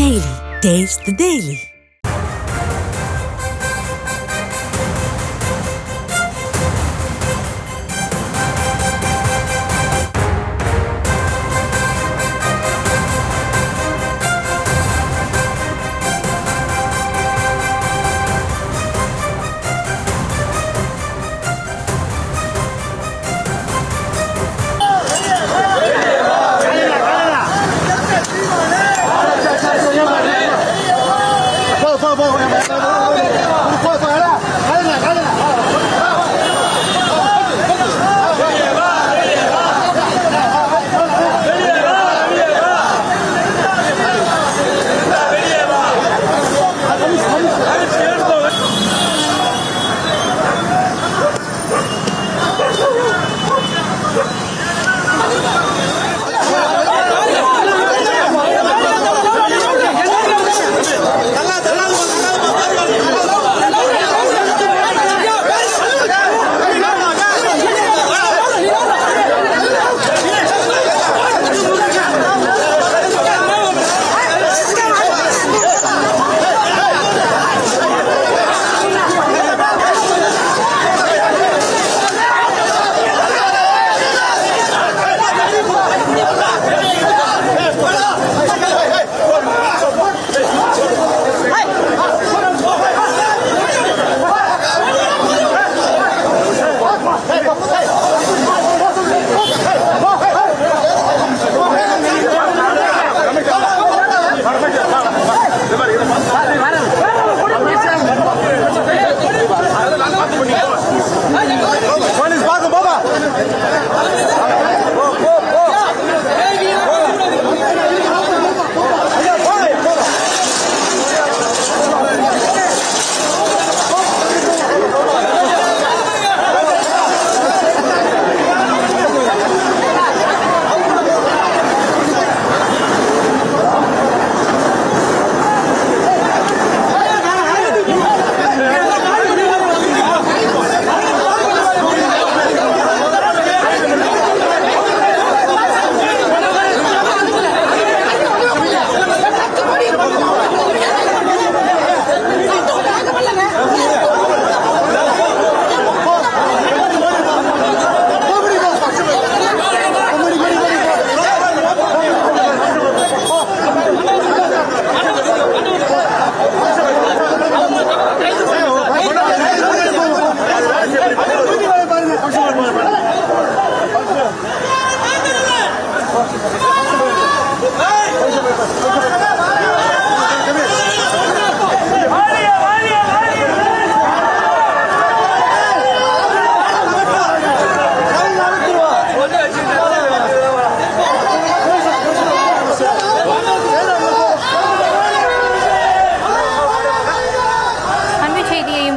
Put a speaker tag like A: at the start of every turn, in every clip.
A: Daily. Taste the Daily.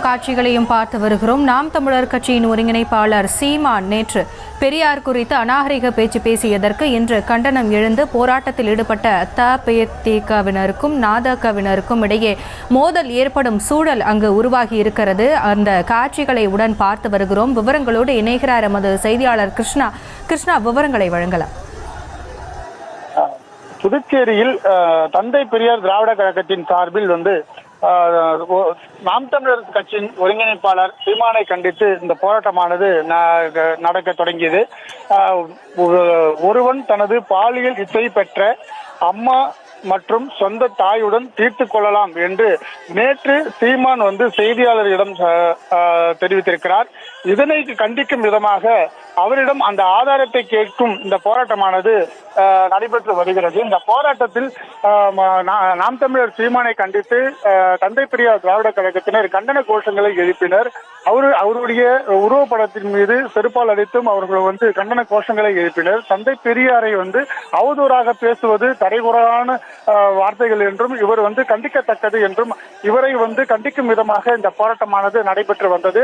B: காட்சிகளையும் பார்த்து வருகிறோம். நாம் தமிழர் கட்சியின் ஒருங்கிணைப்பாளர் சீமான் நேற்று பெரியார் குறித்து அநாகரிக பேச்சு பேசியதற்கு இன்று கண்டனம் எழுந்து போராட்டத்தில் ஈடுபட்ட தபேதிகவினருக்கும் நாதகவினருக்கும் இடையே மோதல் ஏற்படும் சூழல் அங்கு உருவாகி இருக்கிறது. அந்த காட்சிகளை உடன் பார்த்து வருகிறோம். விவரங்களோடு இணைகிறார் எமது செய்தியாளர் கிருஷ்ணா, விவரங்களை வழங்கலாம்.
C: புதுச்சேரியில் தந்தை பெரியார் திராவிட கழகத்தின் சார்பில் நாம் தமிழர் கட்சியின் ஒருங்கிணைப்பாளர் சீமானை கண்டித்து இந்த போராட்டமானது நடக்க தொடங்கியது. ஒருவன் தனது பாலியல் இச்சை பெற்ற அம்மா மற்றும் சொந்த தாயுடன் தீர்த்து கொள்ளலாம் என்று நேற்று சீமான் செய்தியாளர்களிடம் தெரிவித்திருக்கிறார். இதனை கண்டிக்கும் விதமாக அவரிடம் அந்த ஆதாரத்தை கேட்கும் இந்த போராட்டமானது நடைபெற்று வருகிறது. இந்த போராட்டத்தில் நாம் தமிழர் சீமானை கண்டித்து தந்தை பெரியார் திராவிட கழகத்தினர் கண்டன கோஷங்களை எழுப்பினர். அவருடைய உருவப்படத்தின் மீது செருப்பால் அடித்தும் அவர்கள் கண்டன கோஷங்களை எழுப்பினர். தந்தை பெரியாரை அவதூறாக பேசுவது தரைகுறையான வார்த்தைகள் என்றும் இவர் கண்டிக்கத்தக்கது என்றும் இவரை கண்டிக்கும் விதமாக இந்த போராட்டமானது நடைபெற்று வந்தது.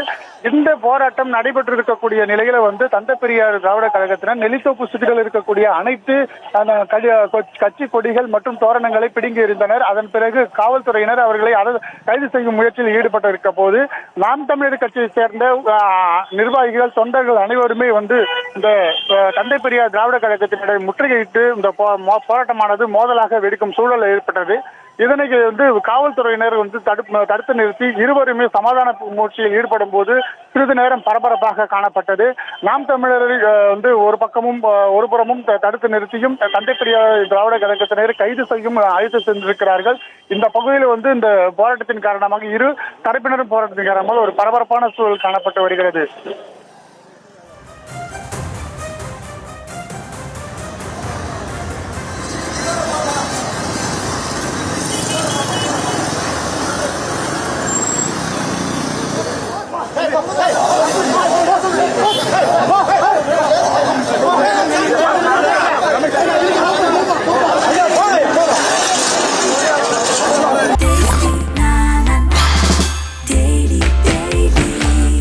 C: இந்த போராட்டம் நடைபெற்றிருக்கக்கூடிய நிலையில தந்தை பெரியார் திராவிட கழகத்தினர் நெல்லித்தோப்பு சுற்றிகள் இருக்கக்கூடிய அனைத்து கட்சி கொடிகள் மற்றும் தோரணங்களை பிடுங்கி இருந்தனர். அதன் பிறகு காவல்துறையினர் அவர்களை கைது செய்யும் முயற்சியில் ஈடுபட்டிருக்க போது நாம் தமிழர் கட்சியை சேர்ந்த நிர்வாகிகள் தொண்டர்கள் அனைவருமே இந்த தந்தை பெரியார் திராவிட கழகத்தினரை முற்றுகையிட்டு இந்த போராட்டமானது மோதலாக வெடிக்கும் சூழல் ஏற்பட்டது. இதனை வந்து காவல்துறையினர் வந்து தடுத்து நிறுத்தி இருவருமே சமாதான முயற்சியில் ஈடுபடும் போது சிறிது நேரம் பரபரப்பாக காணப்பட்டது. நாம் தமிழர் வந்து ஒரு புறமும் தடுத்து நிறுத்தியும் தந்தை பெரியார் திராவிட கழகத்தினர் கைது செய்யும் அழைத்து சென்றிருக்கிறார்கள். இந்த பகுதியில் வந்து இந்த போராட்டத்தின் காரணமாக இரு தரப்பினரும் போராட்டத்தின் காரணமாக ஒரு பரபரப்பான சூழல் காணப்பட்டு வருகிறது.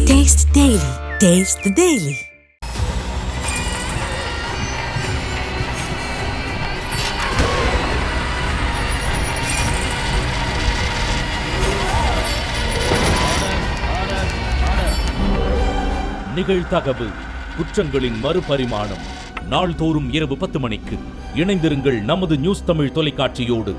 A: Taste Daily. Taste the Daily.
D: நிகழ்தகவு குற்றங்களின் மறுபரிமாணம் நாள்தோறும் இரவு 10 மணிக்கு இணைந்திருங்கள் நமது நியூஸ் தமிழ் தொலைக்காட்சியோடு.